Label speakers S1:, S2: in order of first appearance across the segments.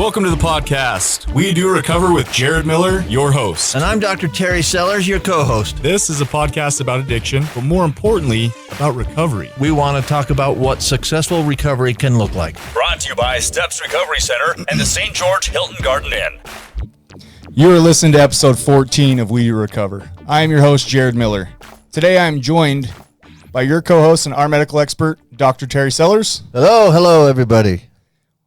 S1: Welcome to the podcast. We Do Recover with Jared Miller, your host.
S2: And I'm Dr. Terry Sellers, your co-host.
S1: This is a podcast about addiction, but more importantly, about recovery.
S2: We want to talk about what successful recovery can look like.
S3: Brought to you by Steps Recovery Center and the St. George Hilton Garden Inn.
S1: You are listening to episode 14 of We Do Recover. I am your host, Jared Miller. Today I am joined by your co-host and our medical expert, Dr. Terry Sellers.
S2: Hello, everybody.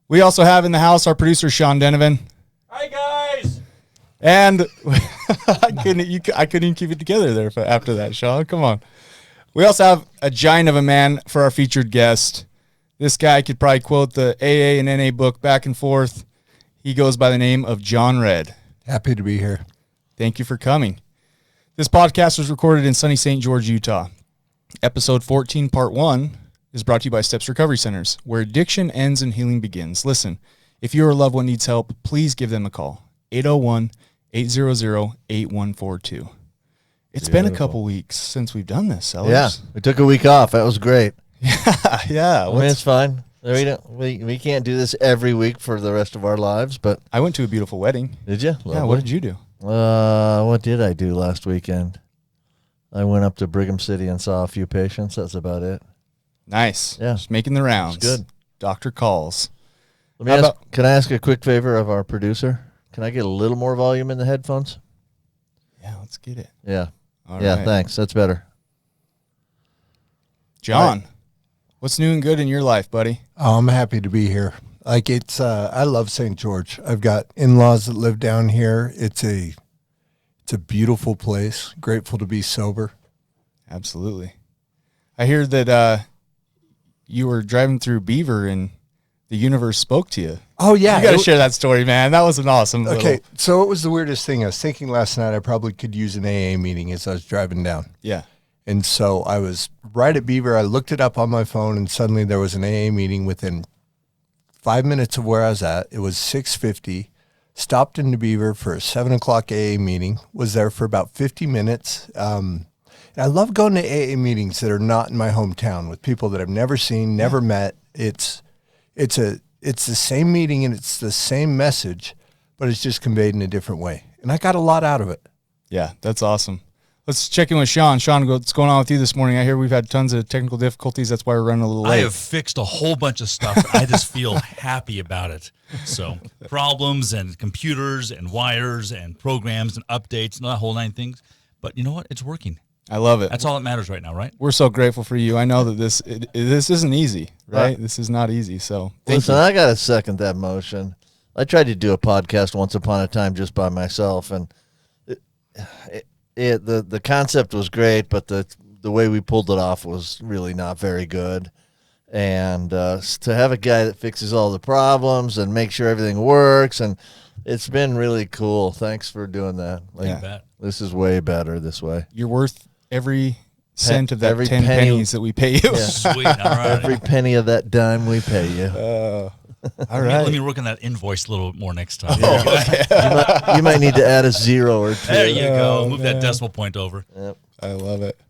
S1: We also have in the house our producer, Sean Denovan.
S3: Hi, guys.
S1: And I couldn't even keep it together there after that, Sean. Come on. We also have a giant of a man for our featured guest. This guy could probably quote the AA and NA book back and forth. He goes by the name of John Redd.
S4: Happy to be here.
S1: Thank you for coming. This podcast was recorded in sunny St. George, Utah. Episode 14, Part 1 is brought to you by Steps Recovery Centers, where addiction ends and healing begins. Listen, if your loved one needs help, please give them a call. 801-800-8142. It's been a couple weeks since we've done this, Sellers.
S2: Yeah, we took a week off. That was great.
S1: Yeah.
S2: I mean, it's fine. We can't do this every week for the rest of our lives, but...
S1: I went to a beautiful wedding.
S2: Did you?
S1: Yeah, what did you do?
S2: What did I do last weekend? I went up to Brigham City and saw a few patients. That's about it.
S1: Nice.
S2: Yeah.
S1: Just making the rounds.
S2: It's good.
S1: Doctor calls.
S2: Can I ask a quick favor of our producer? Can I get a little more volume in the headphones?
S1: Yeah, let's get it.
S2: Yeah.
S1: All
S2: yeah,
S1: right.
S2: Thanks. That's better.
S1: John, what's new and good in your life, buddy?
S4: Oh, I'm happy to be here. I love St. George. I've got in-laws that live down here. It's a beautiful place. Grateful to be sober.
S1: Absolutely. I hear that you were driving through Beaver and the universe spoke to you.
S4: Oh, yeah.
S1: You got to share that story, man. That was an awesome
S4: Okay, so it was the weirdest thing. I was thinking last night I probably could use an AA meeting as I was driving down.
S1: Yeah.
S4: And so I was right at Beaver. I looked it up on my phone, and suddenly there was an AA meeting within 5 minutes of where I was at. It was 6:50. Stopped into Beaver for a 7 o'clock AA meeting. Was there for about 50 minutes. I love going to AA meetings that are not in my hometown with people that I've never seen, never met. It's the same meeting and it's the same message, but it's just conveyed in a different way. And I got a lot out of it.
S1: Yeah, that's awesome. Let's check in with Sean. Sean, what's going on with you this morning? I hear we've had tons of technical difficulties. That's why we're running a little late.
S3: I have fixed a whole bunch of stuff. I just feel happy about it. So problems and computers and wires and programs and updates and that whole nine things. But you know what? It's working.
S1: I love it.
S3: That's all that matters right now, right?
S1: We're so grateful for you. I know that this isn't easy, right? This is not easy. So thank you.
S2: I got to second that motion. I tried to do a podcast once upon a time just by myself, and the concept was great, but the way we pulled it off was really not very good. And to have a guy that fixes all the problems and make sure everything works, and it's been really cool. Thanks for doing that.
S3: You bet.
S2: This is way better this way.
S1: You're worth every cent of that
S2: every
S1: 10
S2: penny.
S1: pennies that we pay you.
S2: Yeah.
S3: Sweet. All right.
S2: Every penny of that dime we pay you.
S1: All
S3: Let me
S1: right.
S3: work on that invoice a little more next time.
S2: You might need to add a 0 or 2.
S3: There you go.
S1: Oh,
S3: Move
S1: man.
S3: that decimal point over.
S2: Yep.
S1: I love it.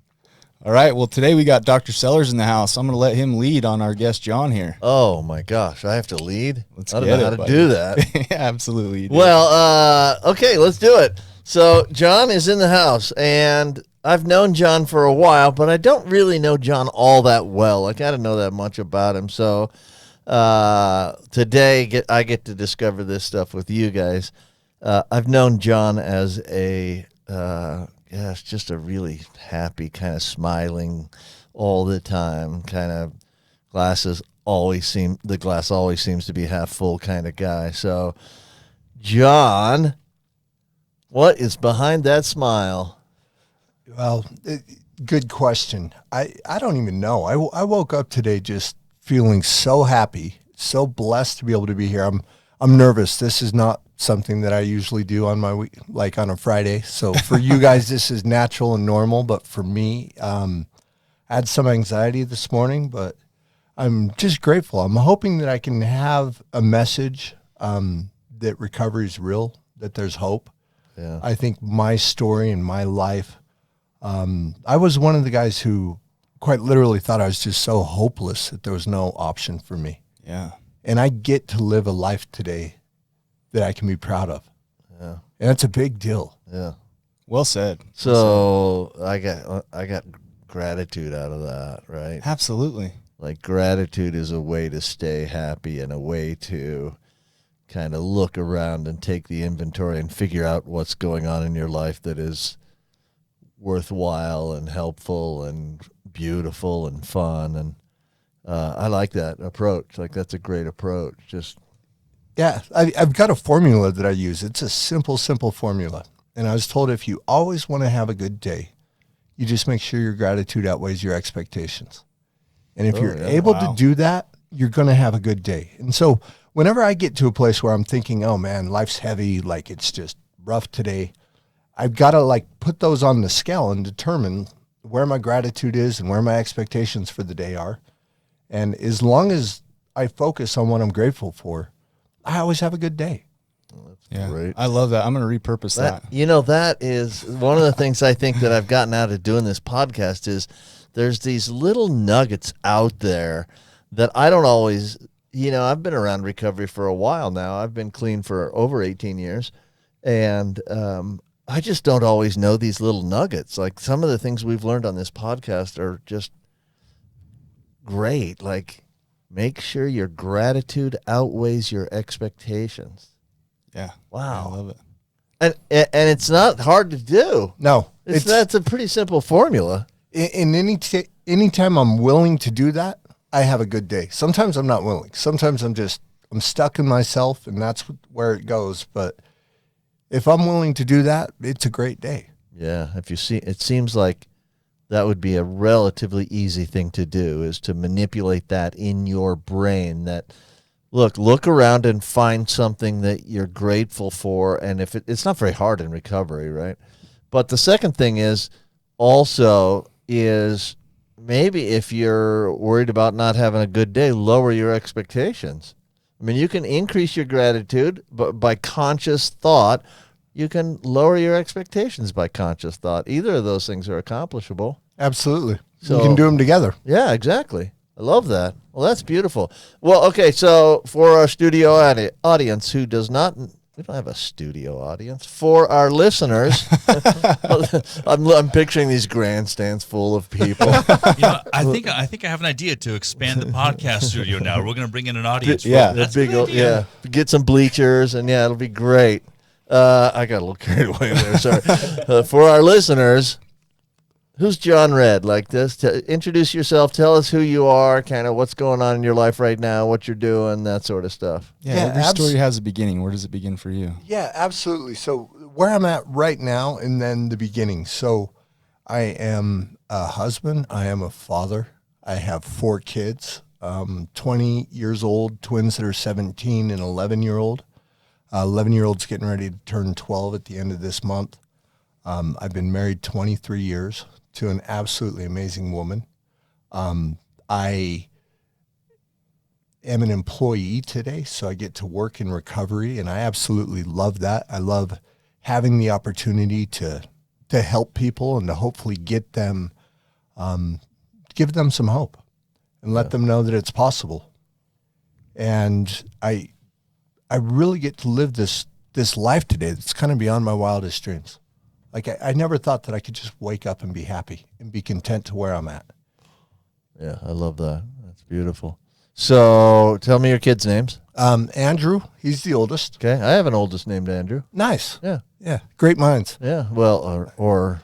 S1: All right. Well, today we got Dr. Sellers in the house. I'm going to let him lead on our guest, John, here.
S2: Oh, my gosh. I have to lead?
S1: Let's
S2: I don't
S1: get
S2: know how
S1: it,
S2: to
S1: buddy.
S2: do that.
S1: Yeah, absolutely. you do.
S2: Well, okay, let's do it. So John is in the house, and I've known John for a while, but I don't really know John all that well. I don't know that much about him. So today I get to discover this stuff with you guys. I've known John as it's just a really happy, kind of smiling all the time, kind of the glass always seems to be half full kind of guy. So, John, what is behind that smile?
S4: Well, good question. I don't even know. I woke up today just feeling so happy, so blessed to be able to be here. I'm nervous. This is not something that I usually do on my week, like on a Friday. So for you guys, this is natural and normal. But for me, I had some anxiety this morning, but I'm just grateful. I'm hoping that I can have a message that recovery is real, that there's hope.
S2: Yeah.
S4: I think my story and my life, I was one of the guys who quite literally thought I was just so hopeless that there was no option for me.
S1: Yeah.
S4: And I get to live a life today that I can be proud of.
S2: Yeah.
S4: And that's a big deal.
S2: Yeah.
S1: Well said.
S2: So I got gratitude out of that, right?
S1: Absolutely.
S2: Like gratitude is a way to stay happy and a way to kind of look around and take the inventory and figure out what's going on in your life that is worthwhile and helpful and beautiful and fun. And I like that approach. Like that's a great approach. Just
S4: Yeah, I've got a formula that I use. It's a simple formula. And I was told if you always want to have a good day, you just make sure your gratitude outweighs your expectations. And if you're able to do that, you're going to have a good day. And so whenever I get to a place where I'm thinking, oh man, life's heavy, like it's just rough today, I've got to like put those on the scale and determine where my gratitude is and where my expectations for the day are. And as long as I focus on what I'm grateful for, I always have a good day.
S1: Yeah,
S2: great.
S1: I love that. I'm going to repurpose that.
S2: You know, that is one of the things I think that I've gotten out of doing this podcast is there's these little nuggets out there that I don't always, you know, I've been around recovery for a while now. I've been clean for over 18 years. And I just don't always know these little nuggets. Like some of the things we've learned on this podcast are just great. Like make sure your gratitude outweighs your expectations.
S1: Yeah.
S2: Wow.
S1: I love it.
S2: And it's not hard to do.
S4: No,
S2: That's a pretty simple formula.
S4: in anytime I'm willing to do that, I have a good day. Sometimes I'm not willing. Sometimes I'm stuck in myself, and that's where it goes. But if I'm willing to do that, it's a great day.
S2: Yeah, if you see, it seems like that would be a relatively easy thing to do, is to manipulate that in your brain. That look around and find something that you're grateful for, and if it's not very hard in recovery, right? But the second thing is also is maybe if you're worried about not having a good day, lower your expectations. I mean, you can increase your gratitude, but by conscious thought, you can lower your expectations by conscious thought. Either of those things are accomplishable.
S4: Absolutely.
S2: So-
S4: we can do them together.
S2: Yeah, exactly. I love that. Well, that's beautiful. Well, okay, so for our studio audience who does not, we don't have a studio audience. For our listeners, I'm picturing these grandstands full of people.
S3: You know, I think I have an idea to expand the podcast studio now. We're going to bring in an audience.
S1: Yeah.
S3: That's
S2: Big
S3: a good
S2: old,
S3: idea.
S2: yeah. Get some bleachers, and yeah, it'll be great. I got a little carried away there. Sorry. For our listeners, who's John Redd? Like this, introduce yourself. Tell us who you are, kind of what's going on in your life right now, what you're doing, that sort of stuff.
S1: Yeah,
S4: Yeah,
S1: every story has a beginning. Where does it begin for you?
S4: Yeah, absolutely. So where I'm at right now and then the beginning. So I am a husband. I am a father. I have 4 kids, 20 years old, twins that are 17 and 11-year-old. 11-year-old's getting ready to turn 12 at the end of this month. I've been married 23 years to an absolutely amazing woman. I am an employee today, so I get to work in recovery, and I absolutely love that. I love having the opportunity to help people and to hopefully get them, give them some hope and let them know that it's possible. And I really get to live this life today that's kind of beyond my wildest dreams. Like I never thought that I could just wake up and be happy and be content to where I'm at.
S2: Yeah, I love that. That's beautiful. So tell me your kids' names.
S4: Andrew, he's the oldest.
S2: Okay, I have an oldest named Andrew.
S4: Nice.
S2: Yeah,
S4: Yeah. Great minds.
S2: yeah. Well, or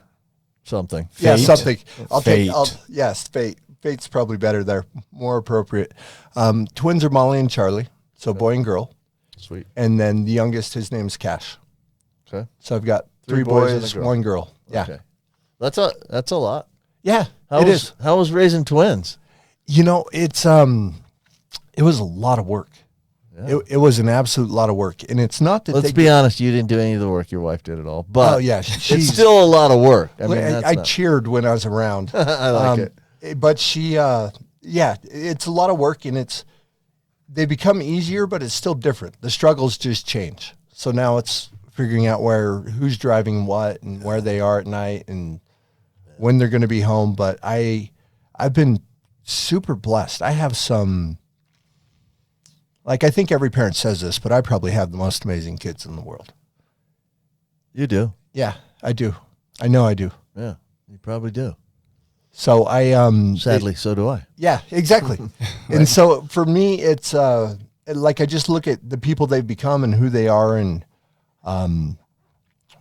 S2: something.
S4: Yeah,
S1: Fate.
S4: something.
S1: Fate.
S4: Yes, fate. Fate's probably better there, more appropriate. Twins are Molly and Charlie, so boy and girl.
S2: Sweet.
S4: And then the youngest, his name's Cash.
S2: Okay.
S4: So I've got
S2: 3
S4: 3
S2: boys and a
S4: boys,
S2: girl.
S4: 1 girl. Yeah.
S2: Okay. That's a lot.
S4: Yeah,
S2: How
S4: it
S2: was,
S4: is.
S2: How was raising twins?
S4: You know, it was a lot of work.
S2: Yeah.
S4: It was an absolute lot of work. And it's not that
S2: Let's be honest, you didn't do any of the work. Your wife did it all. But
S4: Oh, yeah,
S2: it's
S4: she's-
S2: still a lot of work. I mean,
S4: I cheered when I was around.
S2: I like it.
S4: But she, yeah, it's a lot of work, and they become easier, but it's still different. The struggles just change. So now it's figuring out who's driving what and where they are at night and when they're going to be home. But I've been super blessed. I have some Like, I think every parent says this, but I probably have the most amazing kids in the world.
S2: You do.
S4: Yeah, I do. I know I do.
S2: Yeah, you probably do.
S4: So
S2: Sadly, so do I.
S4: yeah, exactly. And so for me, it's like I just look at the people they've become and who they are, and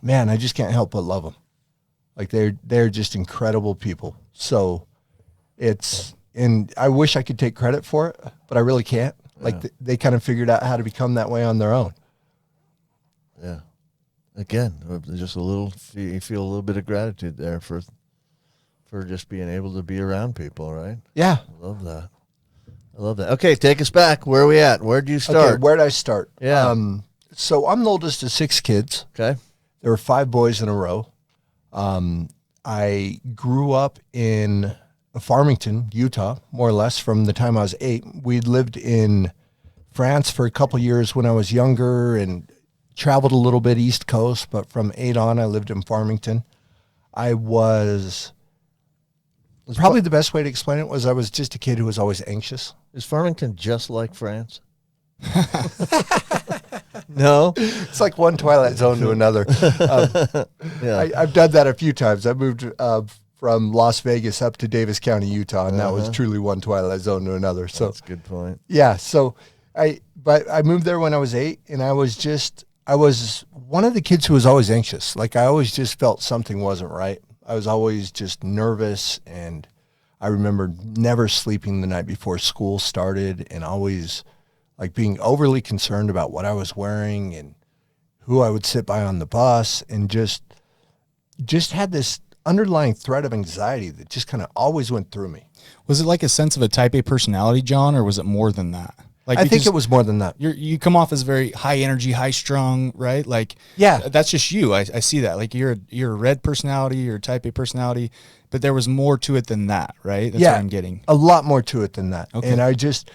S4: man, I just can't help but love them. Like they're just incredible people. So and I wish I could take credit for it, but I really can't. Like they kind of figured out how to become that way on their own.
S2: Yeah. Again, just you feel a little bit of gratitude there for just being able to be around people, right?
S4: Yeah.
S2: I love that. Okay, take us back. Where are we at? Where'd you start?
S4: Okay, where'd I start?
S2: Yeah.
S4: So I'm the oldest of 6 kids.
S2: Okay.
S4: There were 5 boys in a row. I grew up in Farmington, Utah, more or less, from the time I was 8. We lived in France for a couple years when I was younger and traveled a little bit East Coast, but from 8 on, I lived in Farmington. Probably the best way to explain it was I was just a kid who was always anxious.
S2: Is Farmington just like France? No?
S4: It's like one Twilight Zone to another.
S2: Yeah.
S4: I've done that a few times. I moved from Las Vegas up to Davis County, Utah, and that was truly one Twilight Zone to another. So
S2: That's a good point.
S4: yeah, so I moved there when I was 8, and I was one of the kids who was always anxious. Like I always just felt something wasn't right. I was always just nervous, and I remember never sleeping the night before school started, and always like being overly concerned about what I was wearing and who I would sit by on the bus, and just had this underlying threat of anxiety that just kind of always went through me.
S1: Was it like a sense of a type A personality, John, or was it more than that? Like,
S4: I think it was more than that.
S1: You come off as very high energy, high strung, right? Like,
S4: Yeah.
S1: that's just you. I see that. Like you're a red personality, you're a type A personality, but there was more to it than that, right? That's what I'm getting.
S4: A lot more to it than that.
S1: Okay.
S4: And I just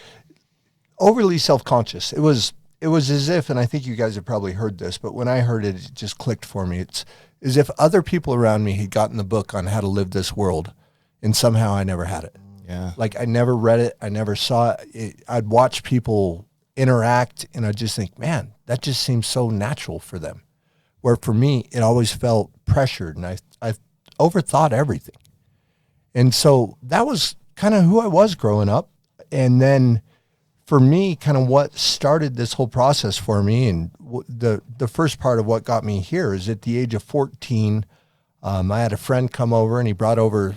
S4: overly self-conscious. It was as if, and I think you guys have probably heard this, but when I heard it, it just clicked for me. It's as if other people around me had gotten the book on how to live this world, and somehow I never had it.
S1: Yeah.
S4: Like I never read it. I never saw it. I'd watch people interact, and I'd just think, man, that just seems so natural for them. Where for me, it always felt pressured, and I overthought everything. And so that was kind of who I was growing up. And then for me, kind of what started this whole process for me, and the first part of what got me here is at the age of 14, I had a friend come over, and he brought over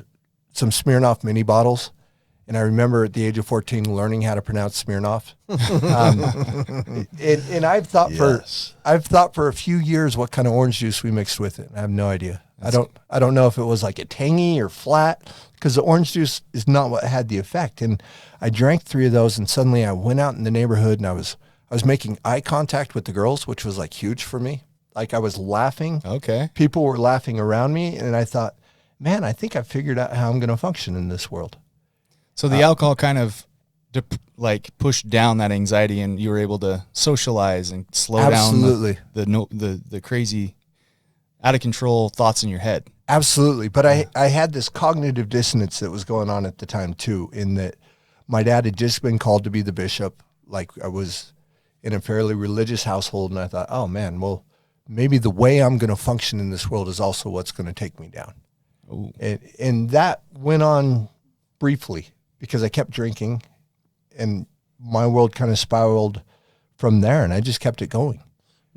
S4: some Smirnoff mini bottles. And I remember at the age of 14 learning how to pronounce Smirnoff. And I've thought for a few years what kind of orange juice we mixed with it. I have no idea. I don't know if it was like a tangy or flat, because the orange juice is not what had the effect. And I drank 3 of those, and suddenly I went out in the neighborhood, and I was making eye contact with the girls, which was like huge for me. Like I was laughing.
S1: Okay.
S4: People were laughing around me, and I thought, man, I think I figured out how I'm going to function in this world.
S1: So the alcohol kind of pushed down that anxiety, and you were able to socialize and slow
S4: Absolutely.
S1: down the crazy, out of control thoughts in your head.
S4: Absolutely. But I had this cognitive dissonance that was going on at the time too, in that my dad had just been called to be the bishop. Like I was in a fairly religious household, and I thought, oh man, well, maybe the way I'm going to function in this world is also what's going to take me down.
S1: Ooh.
S4: And that went on briefly, because I kept drinking, and my world kind of spiraled from there, and I just kept it going.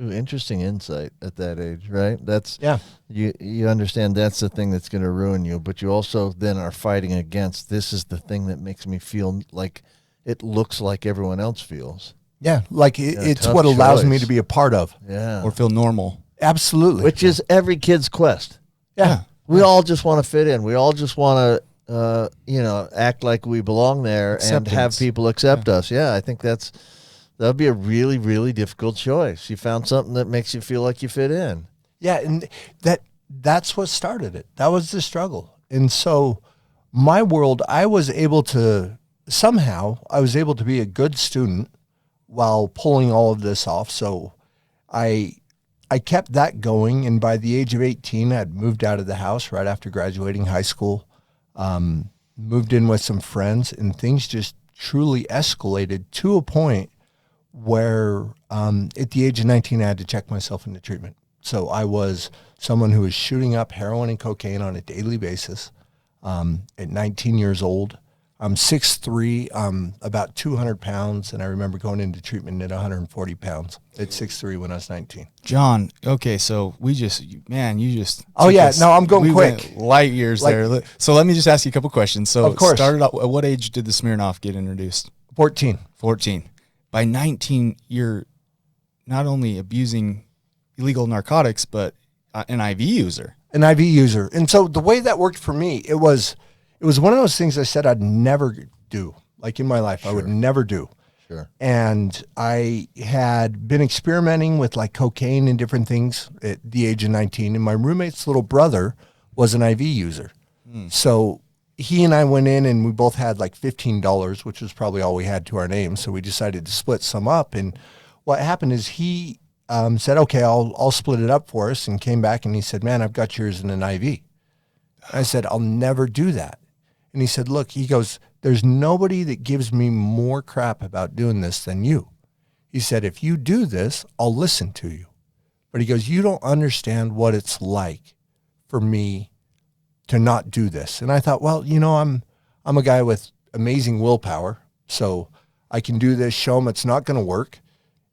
S2: Ooh, interesting insight at that age, right? That's
S4: Yeah.
S2: You understand that's the thing that's going to ruin you, but you also then are fighting against, this is the thing that makes me feel like it looks like everyone else feels.
S4: Yeah, like it's
S2: tough
S4: what allows me
S2: choice.
S4: to be a part of.
S2: Yeah.
S1: Or feel normal.
S4: Absolutely.
S2: Which is every kid's quest.
S4: Yeah.
S2: We all just want to fit in. We all just want to act like we belong there and have
S1: Acceptance.
S2: people accept us. Yeah, I think that would be a really, really difficult choice. You found something that makes you feel like you fit in.
S4: Yeah, and that's what started it. That was the struggle. And so my world, I was able to be a good student while pulling all of this off. So I kept that going, and by the age of 18, I'd moved out of the house right after graduating high school. Moved in with some friends, and things just truly escalated to a point where at the age of 19, I had to check myself into treatment. So I was someone who was shooting up heroin and cocaine on a daily basis. At 19 years old, I'm 6'3", about 200 pounds, and I remember going into treatment at 140 pounds at 6'3" when I was 19.
S1: John, okay, so you just
S4: Oh,
S1: took
S4: yeah,
S1: us-
S4: no, I'm going
S1: we
S4: quick.
S1: went light years
S4: Like-
S1: there. So let me just ask you a couple questions. So
S4: Of course.
S1: started out, at what age did the Smirnoff get introduced?
S4: 14.
S1: 14. By 19, you're not only abusing illegal narcotics, but an IV user.
S4: An IV user. And so the way that worked for me, it was one of those things I said I'd never do. Like in my life, I would never do.
S2: Sure.
S4: And I had been experimenting with like cocaine and different things at the age of 19. And my roommate's little brother was an IV user. So he and I went in and we both had like $15, which was probably all we had to our name. So we decided to split some up. And what happened is he said, okay, I'll split it up for us, and came back and he said, man, I've got yours in an IV. I said, I'll never do that. And he said, look, he goes, there's nobody that gives me more crap about doing this than you. He said, if you do this, I'll listen to you. But he goes, you don't understand what it's like for me to not do this. And I thought, well, I'm a guy with amazing willpower, so I can do this, show him it's not going to work.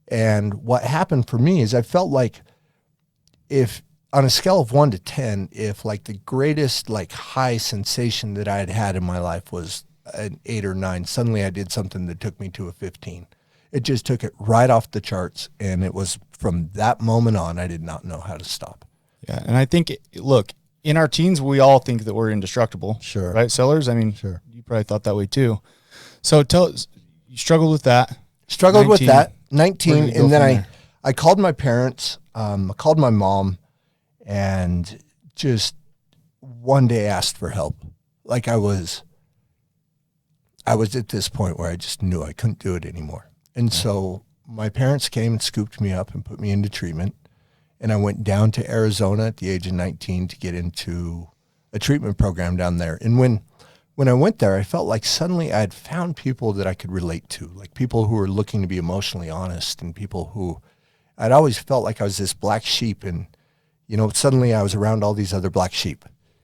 S4: And what happened for me is I felt like if on a scale of 1 to 10, if like the greatest like high sensation that I had had in my life was an 8 or 9, suddenly I did something that took me to a 15. It just took it right off the charts. And it was from that moment on, I did not know how to stop.
S1: Yeah, and I think, look, in our teens, we all think that we're indestructible.
S2: Sure.
S1: Right, Sellers? I mean,
S2: Sure.
S1: You probably thought that way too. So tell us, you struggled with that.
S4: Struggled with
S1: 19.
S4: that,
S1: Where
S4: 19,
S1: did you go
S4: and then
S1: from
S4: I
S1: there?
S4: I called my parents, I called my mom, and just one day asked for help. Like I was at this point where I just knew I couldn't do it anymore. And so my parents came and scooped me up and put me into treatment. And I went down to Arizona at the age of 19 to get into a treatment program down there. And when I went there, I felt like suddenly I had found people that I could relate to, like people who were looking to be emotionally honest, and people who I'd always felt like I was this black sheep, and suddenly I was around all these other black sheep.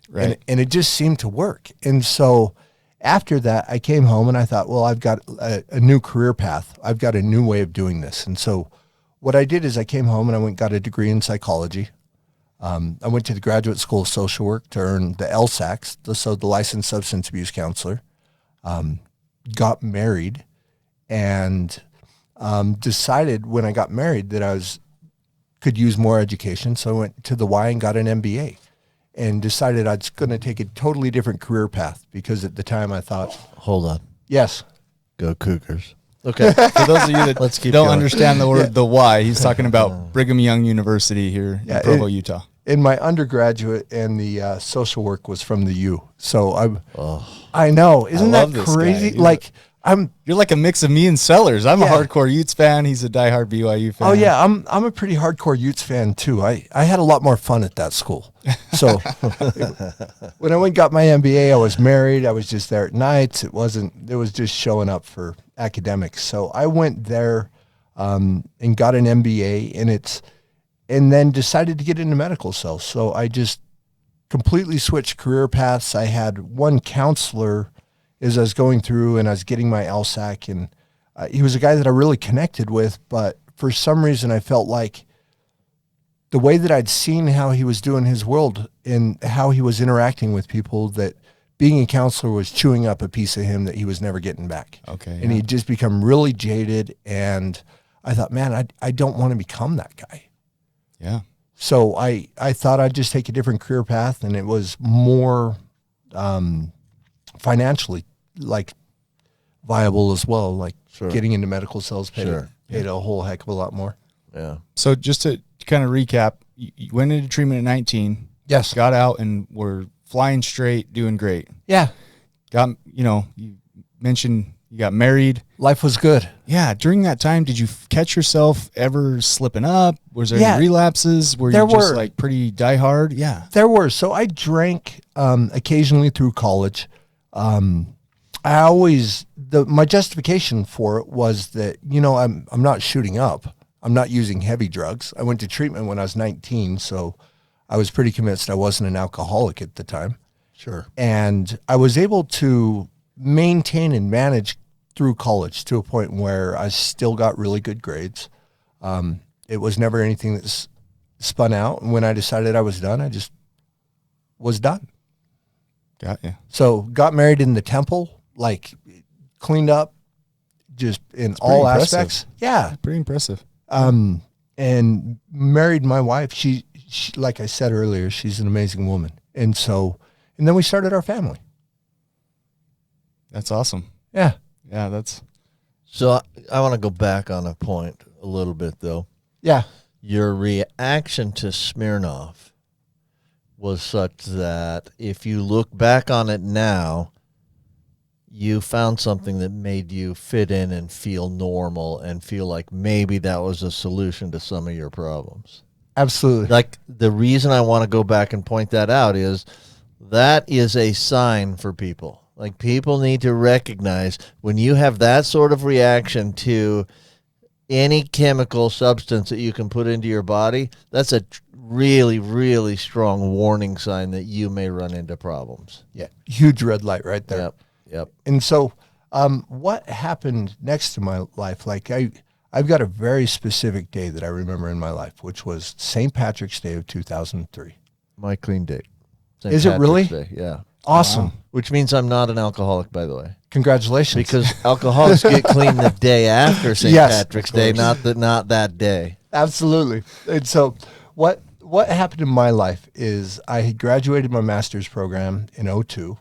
S1: Right.
S4: And it just seemed to work. And so after that, I came home and I thought, well, I've got a new career path. I've got a new way of doing this. And so what I did is I came home and I went and got a degree in psychology. I went to the Graduate School of Social Work to earn the LSACs, so the Licensed Substance Abuse Counselor. Got married, and decided when I got married that I could use more education. So I went to the Y and got an MBA, and decided I was going to take a totally different career path, because at the time I thought,
S2: Hold on.
S4: yes,
S2: Go Cougars. Okay.
S1: For those of you that
S2: Let's keep
S1: don't
S2: going.
S1: understand the word, the why, he's talking about Brigham Young University here in Provo, Utah.
S4: in my undergraduate, and the social work was from the U. So I know, isn't
S1: love
S4: that
S1: this
S4: crazy?
S1: guy.
S4: Like
S1: You're like a mix of me and Sellers. I'm a
S4: Yeah.
S1: hardcore Utes fan. He's a diehard BYU fan.
S4: Oh yeah, I'm a pretty hardcore Utes fan too. I had a lot more fun at that school. So when I went and got my MBA, I was married. I was just there at nights. It was just showing up for academics. So I went there and got an MBA, and then decided to get into medical sales. So I just completely switched career paths. I had one counselor as I was going through and I was getting my LSAC, and he was a guy that I really connected with, but for some reason I felt like the way that I'd seen how he was doing his world and how he was interacting with people, that being a counselor was chewing up a piece of him that he was never getting back.
S1: Okay.
S4: And he'd just become really jaded, and I thought, man, I don't want to become that guy.
S1: Yeah.
S4: So I thought I'd just take a different career path, and it was more financially like viable as well. Like
S2: Sure.
S4: getting into medical sales paid,
S2: Sure.
S4: paid a whole heck of a lot more.
S2: Yeah.
S1: So just to kind of recap, you went into treatment at 19,
S4: Yes.
S1: got out, and were flying straight, doing great.
S4: Yeah.
S1: You mentioned you got married.
S4: Life was good.
S1: Yeah. During that time, did you catch yourself ever slipping up? Was there
S4: Yeah.
S1: any relapses? Were
S4: There
S1: you just
S4: were.
S1: like pretty diehard? Yeah.
S4: There were. So I drank occasionally through college. I always, my justification for it was that, I'm not shooting up. I'm not using heavy drugs. I went to treatment when I was 19, so I was pretty convinced I wasn't an alcoholic at the time.
S2: Sure.
S4: And I was able to maintain and manage through college to a point where I still got really good grades. It was never anything that spun out. And when I decided I was done, I just was done.
S1: Got you.
S4: So got married in the temple, like cleaned up just in all
S1: impressive.
S4: aspects. Yeah.
S1: Pretty impressive.
S4: And married my wife. She, like I said earlier, she's an amazing woman. And then we started our family.
S1: That's awesome.
S4: Yeah.
S1: Yeah, that's
S2: So I want to go back on a point a little bit, though.
S4: Yeah.
S2: Your reaction to Smirnoff was such that if you look back on it now, you found something that made you fit in and feel normal and feel like maybe that was a solution to some of your problems.
S4: Absolutely.
S2: Like, the reason I want to go back and point that out is that is a sign for people. Like, people need to recognize when you have that sort of reaction to any chemical substance that you can put into your body, that's a really, really strong warning sign that you may run into problems.
S4: Yeah. Huge red light right there.
S2: Yep.
S4: And so what happened next to my life, like I've got a very specific day that I remember in my life, which was St. Patrick's Day of 2003.
S2: My clean date. St.
S4: Is it really?
S2: Patrick's Day, yeah.
S4: Awesome.
S1: Wow.
S2: Which means I'm not an alcoholic, by the way.
S4: Congratulations.
S2: Because alcoholics get clean the day after St.
S4: Yes,
S2: Patrick's
S4: of
S2: Day,
S4: course.
S2: not that day.
S4: Absolutely. And so what happened in my life is I had graduated my master's program in 2002.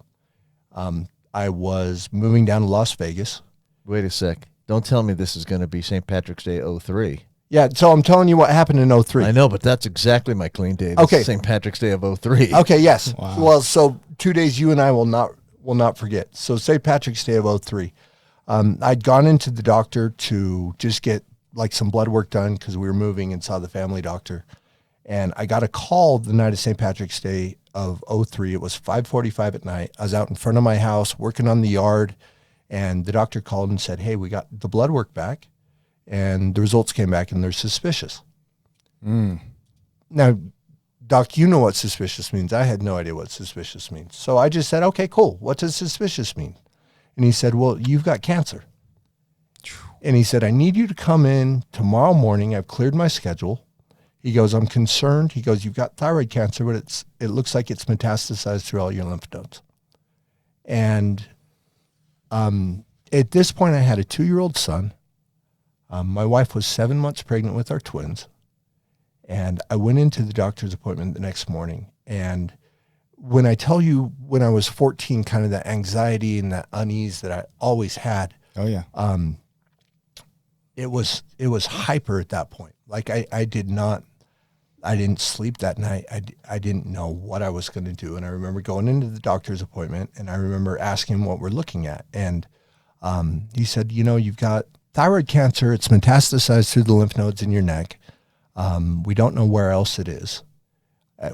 S4: I was moving down to Las Vegas.
S2: Wait a sec. Don't tell me this is going to be St. Patrick's Day 03.
S4: Yeah, so I'm telling you what happened in 2003.
S2: I know, but that's exactly my clean date.
S4: Okay.
S2: It's St. Patrick's Day of 03.
S4: Okay, yes.
S1: Wow.
S4: Well, so 2 days you and I will not forget. So St. Patrick's Day of 2003. I'd gone into the doctor to just get like some blood work done because we were moving, and saw the family doctor. And I got a call the night of St. Patrick's Day of 2003. It was 5:45 at night. I was out in front of my house working on the yard, and the doctor called and said, "Hey, we got the blood work back, and the results came back, and they're suspicious." Now, Doc, you know what suspicious means. I had no idea what suspicious means. So I just said, "Okay, cool. What does suspicious mean?" And he said, "Well, you've got cancer." And he said, "I need you to come in tomorrow morning. I've cleared my schedule." He goes, "I'm concerned." He goes, "You've got thyroid cancer, but it looks like it's metastasized through all your lymph nodes." And at this point, I had a 2-year-old son. My wife was 7 months pregnant with our twins. And I went into the doctor's appointment the next morning. And when I tell you, when I was 14, kind of that anxiety and that unease that I always had,
S1: oh yeah.
S4: it was hyper at that point. Like I didn't sleep that night. I didn't know what I was going to do. And I remember going into the doctor's appointment, and I remember asking him what we're looking at. And he said, "You've got thyroid cancer. It's metastasized through the lymph nodes in your neck. We don't know where else it is.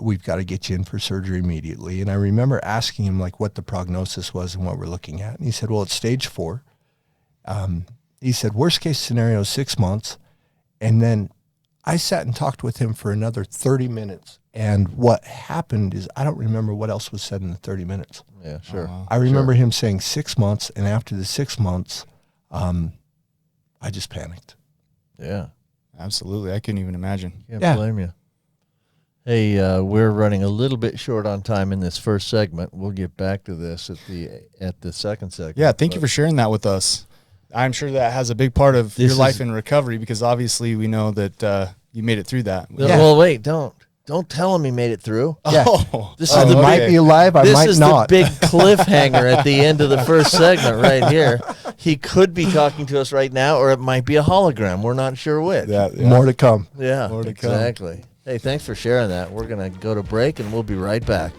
S4: We've got to get you in for surgery immediately." And I remember asking him like what the prognosis was and what we're looking at. And he said, "Well, it's stage 4. He said, worst case scenario, 6 months. And then I sat and talked with him for another 30 minutes. And what happened is I don't remember what else was said in the 30 minutes.
S2: Yeah, sure.
S1: wow.
S4: I remember him saying 6 months. And after the 6 months, I just panicked.
S2: Yeah.
S1: Absolutely. I couldn't even imagine.
S2: Can't
S4: Yeah.
S2: blame you. Hey, we're running a little bit short on time in this first segment. We'll get back to this at the second segment.
S1: Yeah, thank you for sharing that with us. I'm sure that has a big part of
S2: This
S1: your life
S2: is-
S1: in recovery, because obviously we know that you made it through that.
S4: Yeah.
S2: Well, wait, don't tell him he made it through.
S4: Yeah.
S1: Oh,
S2: This
S4: I
S2: is the
S4: might
S1: okay.
S4: be alive. I
S2: this
S4: might
S2: is
S4: not.
S2: the big cliffhanger at the end of the first segment right here. He could be talking to us right now, or it might be a hologram. We're not sure which.
S1: Yeah.
S4: More to come.
S2: Yeah,
S1: More to come.
S2: exactly. Hey, thanks for sharing that. We're going to go to break, and we'll be right back.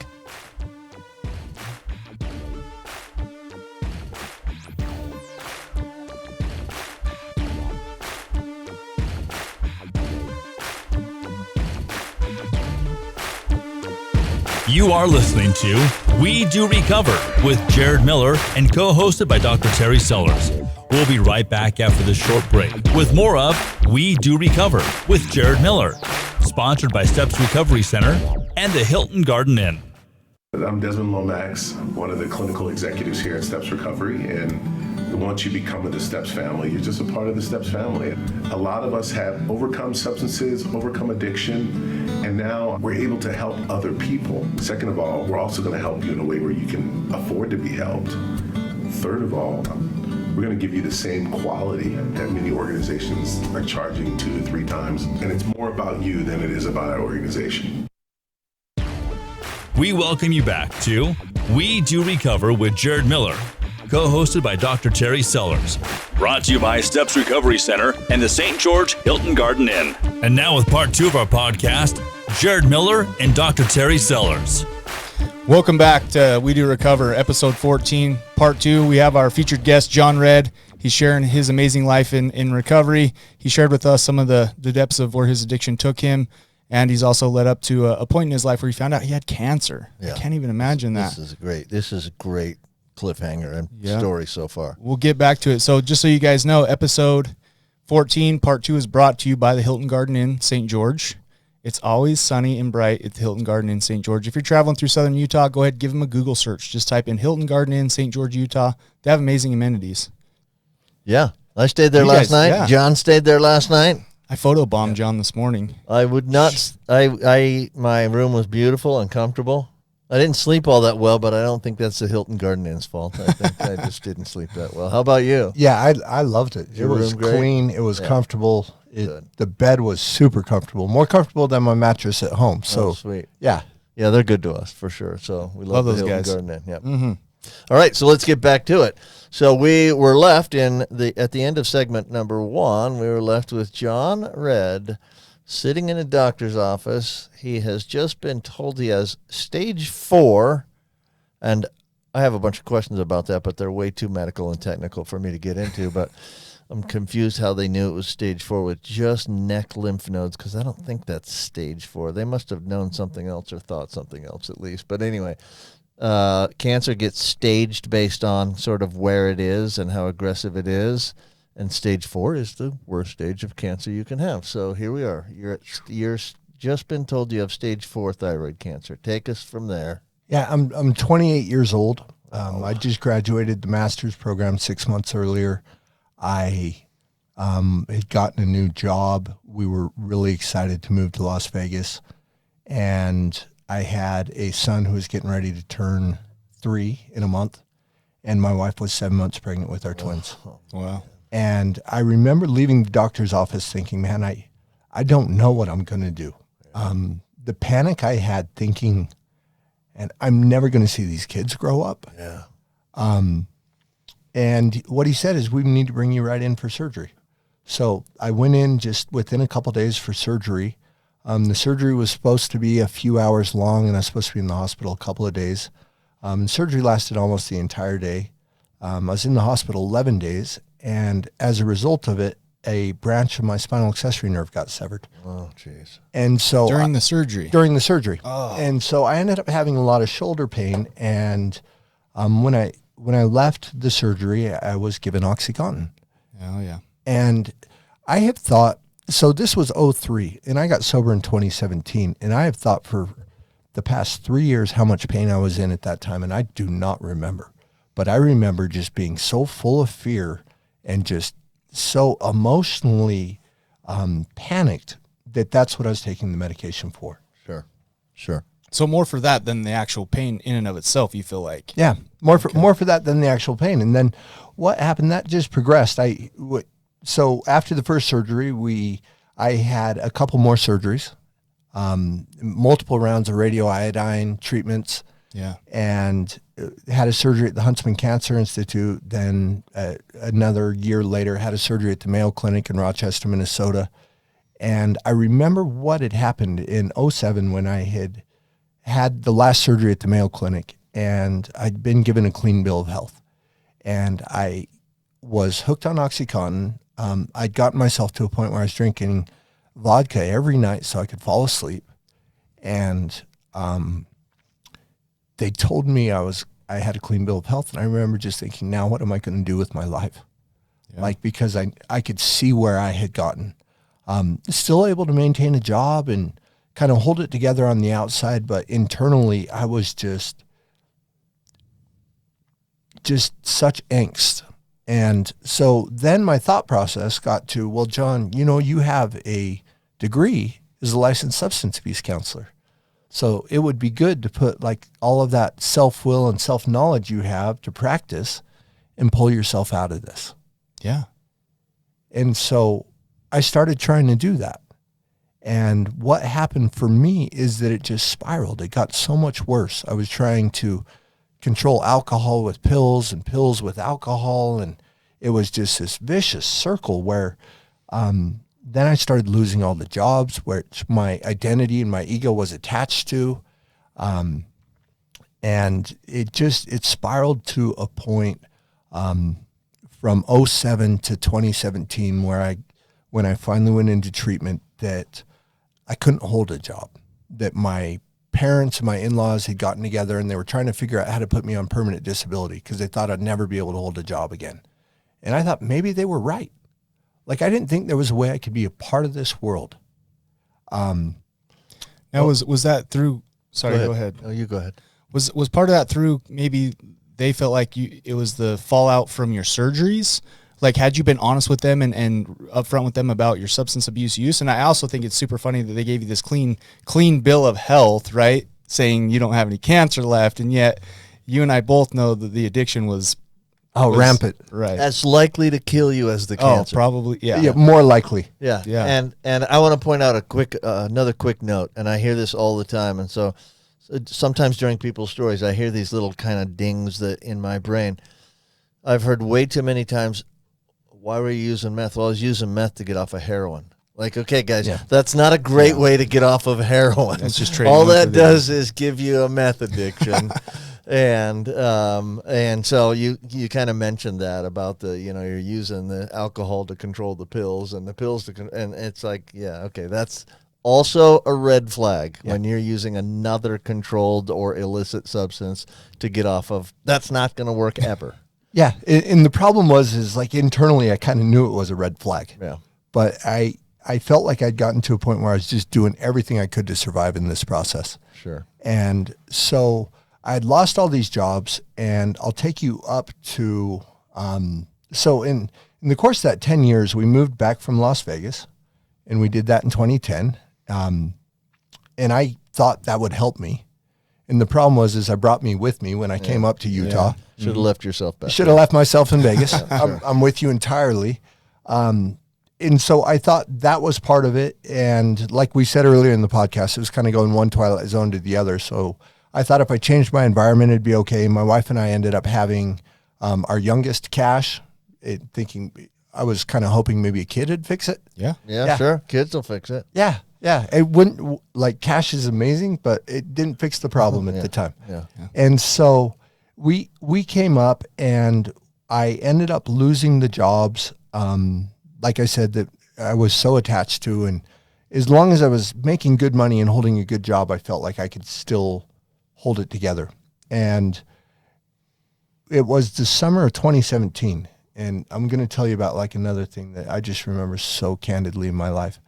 S3: You are listening to We Do Recover with Jared Miller and co-hosted by Dr. Terry Sellers. We'll be right back after this short break with more of We Do Recover with Jared Miller, sponsored by Steps Recovery Center and the Hilton Garden Inn.
S5: I'm Desmond Lomax, one of the clinical executives here at Steps Recovery, and once you become in the Steps family, you're just a part of the Steps family. A lot of us have overcome substances, overcome addiction, and now we're able to help other people. Second of all, we're also going to help you in a way where you can afford to be helped. Third of all, we're going to give you the same quality that many organizations are charging 2 to 3 times, and it's more about you than it is about our organization.
S3: We welcome you back to We Do Recover with Jared Miller, co-hosted by Dr. Terry Sellers. Brought to you by Steps Recovery Center and the St. George Hilton Garden Inn. And now with part 2 of our podcast, Jared Miller and Dr. Terry Sellers.
S1: Welcome back to We Do Recover, episode 14, part 2. We have our featured guest, John Redd. He's sharing his amazing life in recovery. He shared with us some of the depths of where his addiction took him. And he's also led up to a point in his life where he found out he had cancer. Yeah. I can't even imagine that.
S2: This is a great cliffhanger and story so far.
S1: We'll get back to it. So just so you guys know, episode 14, part 2 is brought to you by the Hilton Garden Inn, St. George. It's always sunny and bright at the Hilton Garden Inn, St. George. If you're traveling through southern Utah, go ahead, give them a Google search. Just type in Hilton Garden Inn, St. George, Utah. They have amazing amenities.
S2: Yeah. I stayed there last night. Yeah. John stayed there last night.
S1: I photobombed John this morning.
S2: I would not. My room was beautiful and comfortable. I didn't sleep all that well, but I don't think that's the Hilton Garden Inn's fault. I think I just didn't sleep that well. How about you?
S4: Yeah, I loved it. It was clean. It was comfortable. The bed was super comfortable, more comfortable than my mattress at home. So
S2: sweet.
S4: Yeah,
S2: they're good to us for sure. So we love
S1: those
S2: the Hilton
S1: guys.
S2: Garden Inn. Yep. Mm-hmm. All right, so let's get back to it. So we were left at the end of segment number 1. We were left with John Redd sitting in a doctor's office. He has just been told he has stage 4, and I have a bunch of questions about that, but they're way too medical and technical for me to get into. But I'm confused how they knew it was stage 4 with just neck lymph nodes, because I don't think that's stage 4. They must have known something else or thought something else at least. But anyway. Cancer gets staged based on sort of where it is and how aggressive it is, and stage 4 is the worst stage of cancer you can have. So here we are. You're just been told you have stage 4 thyroid cancer. Take us from there.
S4: Yeah, I'm 28 years old. I just graduated the master's program 6 months earlier. I had gotten a new job. We were really excited to move to Las Vegas, and I had a son who was getting ready to turn 3 in a month, and my wife was 7 months pregnant with our twins.
S1: Wow.
S4: And I remember leaving the doctor's office thinking, man, I don't know what I'm going to do. The panic I had thinking, and I'm never going to see these kids grow up.
S2: Yeah.
S4: And what he said is, we need to bring you right in for surgery. So I went in just within a couple of days for surgery. The surgery was supposed to be a few hours long, and I was supposed to be in the hospital a couple of days. Surgery lasted almost the entire day. I was in the hospital 11 days, and as a result of it, a branch of my spinal accessory nerve got severed.
S2: Oh, jeez.
S4: And so
S1: During the surgery?
S4: During the surgery. Oh. And so I ended up having a lot of shoulder pain, and when I left the surgery, I was given OxyContin.
S1: Oh, yeah.
S4: And I had thought, so this was 2003, and I got sober in 2017, and I have thought for the past 3 years how much pain I was in at that time, and I do not remember. But I remember just being so full of fear and just so emotionally panicked that that's what I was taking the medication for.
S2: Sure.
S1: So more for that than the actual pain in and of itself, you feel like?
S4: Yeah, more for that than the actual pain. And then what happened, that just progressed. So after the first surgery, I had a couple more surgeries, multiple rounds of radioiodine treatments.
S1: Yeah.
S4: And had a surgery at the Huntsman Cancer Institute. Then another year later, had a surgery at the Mayo Clinic in Rochester, Minnesota. And I remember what had happened in 2007 when I had the last surgery at the Mayo Clinic, and I'd been given a clean bill of health. And I was hooked on OxyContin. I'd gotten myself to a point where I was drinking vodka every night so I could fall asleep. And they told me I had a clean bill of health, and I remember just thinking, now what am I going to do with my life?
S1: Yeah.
S4: Like, because I could see where I had gotten. Still able to maintain a job and kind of hold it together on the outside, but internally I was just such angst. And so then my thought process got to, well, John, you have a degree as a licensed substance abuse counselor. So it would be good to put like all of that self-will and self-knowledge you have to practice and pull yourself out of this.
S1: Yeah.
S4: And so I started trying to do that. And what happened for me is that it just spiraled. It got so much worse. I was trying to control alcohol with pills and pills with alcohol. And it was just this vicious circle where then I started losing all the jobs which my identity and my ego was attached to. And it spiraled to a point from 2007 to 2017 when I finally went into treatment that I couldn't hold a job, that my parents and my in-laws had gotten together and they were trying to figure out how to put me on permanent disability because they thought I'd never be able to hold a job again. And I thought maybe they were right. Like, I didn't think there was a way I could be a part of this world.
S1: Now, was that through? Sorry, go ahead.
S2: Oh, you go ahead.
S1: Was part of that through maybe they felt like it was the fallout from your surgeries? Like, had you been honest with them and upfront with them about your substance abuse use? And I also think it's super funny that they gave you this clean bill of health, right? Saying you don't have any cancer left, and yet you and I both know that the addiction was
S4: rampant.
S1: Right.
S2: As likely to kill you as the cancer.
S1: Oh, probably. Yeah.
S4: Yeah, more likely.
S2: Yeah.
S1: Yeah.
S2: And I want to point out another quick note, and I hear this all the time. And so sometimes during people's stories, I hear these little kind of dings that in my brain. I've heard way too many times, why were you using meth? Well, I was using meth to get off of heroin. Like, okay, guys, that's not a great way to get off of heroin.
S1: That's just trading
S2: all
S1: one
S2: that
S1: for the
S2: does is give you a meth addiction. And so you kind of mentioned that about you're using the alcohol to control the pills and the pills and it's like, yeah, okay, that's also a red flag when you're using another controlled or illicit substance to get off of. That's not going to work ever.
S4: Yeah, and the problem is like internally I kind of knew it was a red flag.
S2: Yeah.
S4: But I felt like I'd gotten to a point where I was just doing everything I could to survive in this process.
S2: Sure.
S4: And so I'd lost all these jobs, and I'll take you up to so in the course of that 10 years, we moved back from Las Vegas, and we did that in 2010. And I thought that would help me. And the problem was I brought me with me when I came up to Utah.
S2: Should have left yourself back.
S4: Should have left myself in Vegas. I'm with you entirely. And so I thought that was part of it. And like we said earlier in the podcast, it was kind of going one twilight zone to the other. So I thought if I changed my environment, it'd be okay. My wife and I ended up having our youngest, Cash, I was kind of hoping maybe a kid would fix it.
S2: Yeah, sure. Kids will fix it.
S4: Yeah. It wouldn't, like, Cash is amazing, but it didn't fix the problem at the time.
S2: Yeah.
S4: And so we came up, and I ended up losing the jobs. Like I said, that I was so attached to, and as long as I was making good money and holding a good job, I felt like I could still hold it together. And it was the summer of 2017. And I'm going to tell you about like another thing that I just remember so candidly in my life.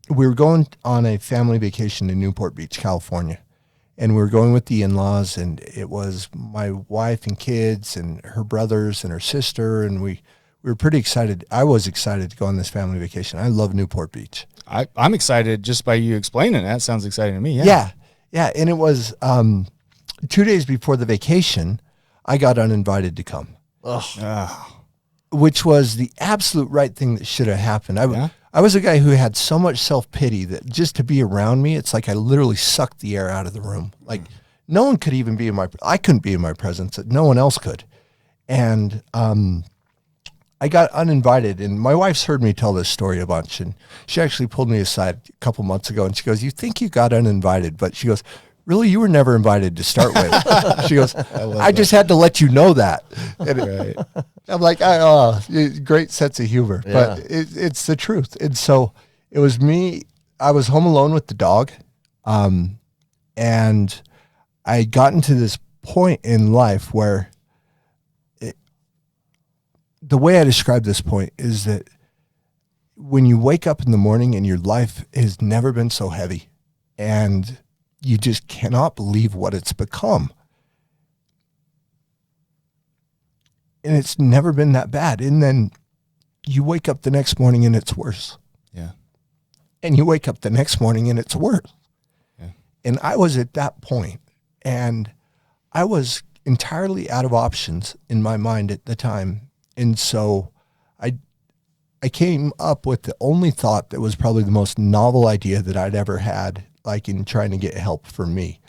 S4: We were going on a family vacation in Newport Beach, California. And we were going with the in-laws, and it was my wife and kids and her brothers and her sister. And we were pretty excited. I was excited to go on this family vacation. I love Newport Beach.
S1: I'm excited just by you explaining that. Sounds exciting to me.
S4: Yeah. And it was 2 days before the vacation, I got uninvited to come. Which was the absolute right thing that should have happened. I was a guy who had so much self-pity that just to be around me, it's like I literally sucked the air out of the room. Like no one could even be I couldn't be in my presence. No one else could. And I got uninvited, and my wife's heard me tell this story a bunch, and she actually pulled me aside a couple months ago, and she goes, "You think you got uninvited," but she goes, "Really, you were never invited to start with." She goes, I just had to let you know that. And I'm like, great sense of humor, but it's the truth. And so it was me. I was home alone with the dog. And I had gotten to this point in life where the way I describe this point is that when you wake up in the morning and your life has never been so heavy and you just cannot believe what it's become. And it's never been that bad. And then you wake up the next morning and it's worse.
S1: Yeah.
S4: And you wake up the next morning and it's worse.
S1: Yeah.
S4: And I was at that point, and I was entirely out of options in my mind at the time. And so I came up with the only thought that was probably the most novel idea that I'd ever had, like in trying to get help for me.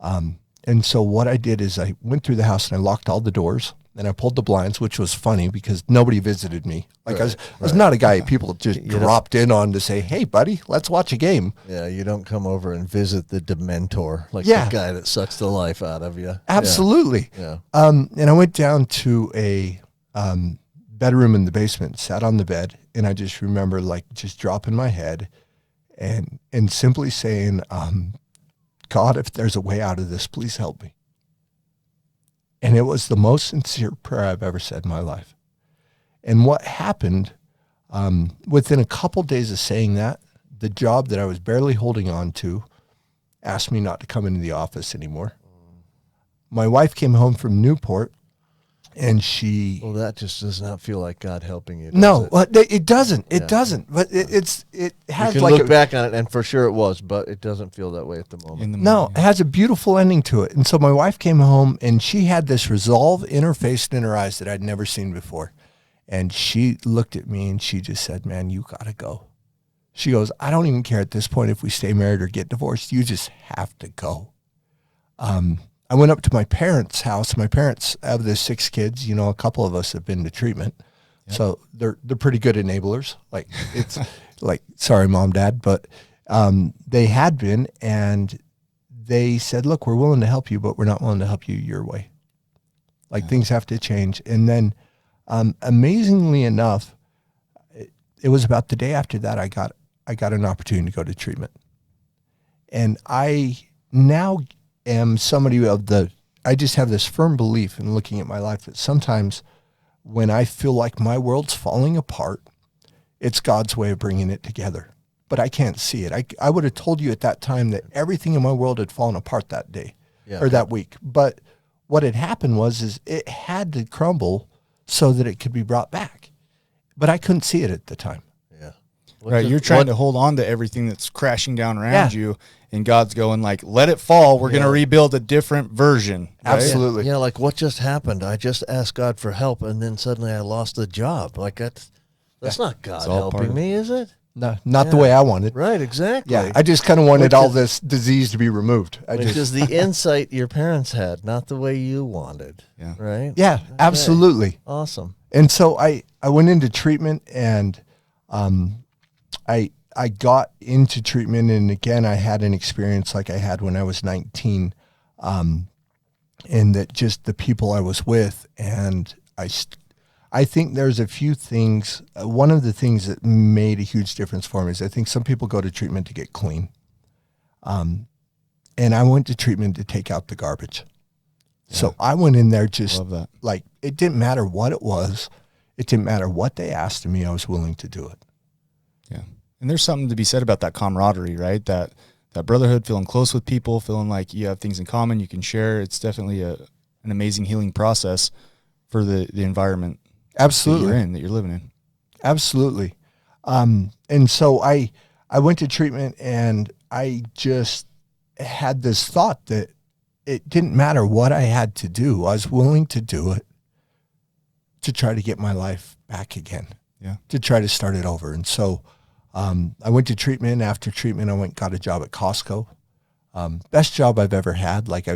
S4: And so what I did is I went through the house and I locked all the doors and I pulled the blinds, which was funny because nobody visited me. Like I was not a guy people just dropped in on to say, hey, buddy, let's watch a game.
S2: Yeah, you don't come over and visit the Dementor, like
S4: Yeah.
S2: the guy that sucks the life out of you.
S4: Absolutely.
S2: Yeah.
S4: And I went down to a bedroom in the basement, sat on the bed, and I just remember like just dropping my head and simply saying, God, if there's a way out of this, please help me. And it was the most sincere prayer I've ever said in my life. And what happened, within a couple days of saying that, the job that I was barely holding on to asked me not to come into the office anymore. My wife came home from Newport, and she...
S2: Well, that just does not feel like God helping you.
S4: No,
S2: It?
S4: it doesn't. It doesn't. But it
S2: You
S4: has
S2: can
S4: like
S2: look back on it, and for sure it was, but it doesn't feel that way at the moment.
S1: In the
S4: No,
S1: morning.
S4: it has a beautiful ending to it. And so my wife came home and she had this resolve in her face and in her eyes that I'd never seen before. And she looked at me and she just said, man, you got to go. She goes, I don't even care at this point if we stay married or get divorced. You just have to go. I went up to my parents' house. My parents have the 6 kids. You know, a couple of us have been to treatment. Yep. So they're pretty good enablers. Like it's like, sorry, Mom, Dad, but they had been, and they said, look, we're willing to help you, but we're not willing to help you your way. Like things have to change. And then amazingly enough, it was about the day after that I got an opportunity to go to treatment. And I now am somebody I just have this firm belief in looking at my life that sometimes when I feel like my world's falling apart, it's God's way of bringing it together. But I can't see it. I would have told you at that time that everything in my world had fallen apart that day or that week. But what had happened was it had to crumble so that it could be brought back. But I couldn't see it at the time.
S2: Yeah.
S1: Right, you're trying to hold on to everything that's crashing down around you, and God's going like, let it fall. We're going to rebuild a different version. Right?
S4: Absolutely.
S2: Yeah, like what just happened? I just asked God for help, and then suddenly I lost the job. Like that's not God
S1: all part
S2: helping
S1: of
S2: me, is it?
S4: No, not the way I wanted.
S2: Right, exactly.
S4: Yeah, I just kind of wanted
S2: Which
S4: all
S2: is-
S4: this disease to be removed.
S2: Which is the insight your parents had, not the way you wanted.
S1: Yeah.
S2: Right?
S4: Yeah, absolutely.
S2: Awesome.
S4: And so I went into treatment, and I got into treatment, and again, I had an experience like I had when I was 19, and that just the people I was with, and I think there's a few things. One of the things that made a huge difference for me is I think some people go to treatment to get clean, and I went to treatment to take out the garbage. Yeah. So I went in there just
S1: Love that.
S4: like it didn't matter what it was. It didn't matter what they asked of me. I was willing to do it.
S1: Yeah. And there's something to be said about that camaraderie, right? That brotherhood, feeling close with people, feeling like you have things in common, you can share. It's definitely an amazing healing process for the environment
S4: Absolutely.
S1: that you're living in.
S4: Absolutely. And so I went to treatment, and I just had this thought that it didn't matter what I had to do. I was willing to do it to try to get my life back again.
S1: Yeah.
S4: To try to start it over. And so I went to treatment. After treatment, I got a job at Costco. Best job I've ever had. Like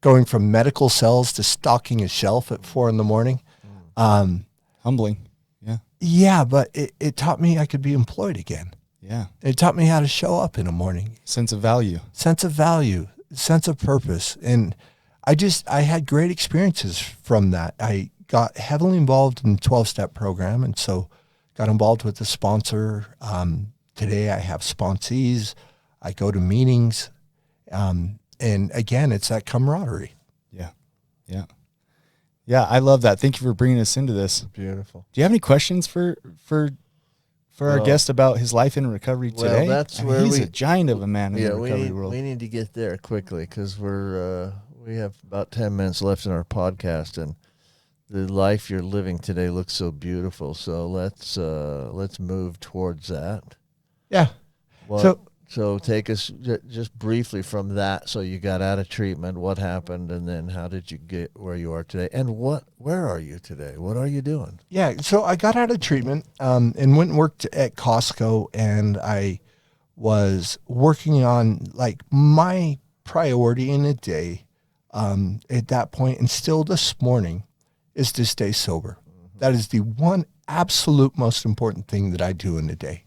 S4: going from medical cells to stocking a shelf at 4 a.m.
S1: Humbling. Yeah.
S4: Yeah, but it taught me I could be employed again.
S1: Yeah.
S4: It taught me how to show up in the morning.
S1: Sense of value.
S4: Sense of value, sense of purpose. And I had great experiences from that. I got heavily involved in the 12-step program, and so got involved with the sponsor. Today I have sponsees. I go to meetings. And And again, it's that camaraderie.
S1: Yeah. Yeah. Yeah. I love that. Thank you for bringing us into this.
S2: Beautiful.
S1: Do you have any questions for our
S2: Well,
S1: guest about his life in recovery
S2: well,
S1: today?
S2: that's
S1: I mean,
S2: where
S1: he's
S2: we-
S1: a giant of a man in
S2: Yeah,
S1: the
S2: we
S1: recovery
S2: need,
S1: world.
S2: we need to get there quickly because we have about 10 minutes left in our podcast, and the life you're living today looks so beautiful. So let's move towards that.
S4: Yeah.
S2: What, so take us just briefly from that. So you got out of treatment. What happened, and then how did you get where you are today? And where are you today? What are you doing?
S4: Yeah, so I got out of treatment and went and worked at Costco, and I was working on like my priority in a day at that point, and still this morning, is to stay sober. That is the one absolute most important thing that I do in a day.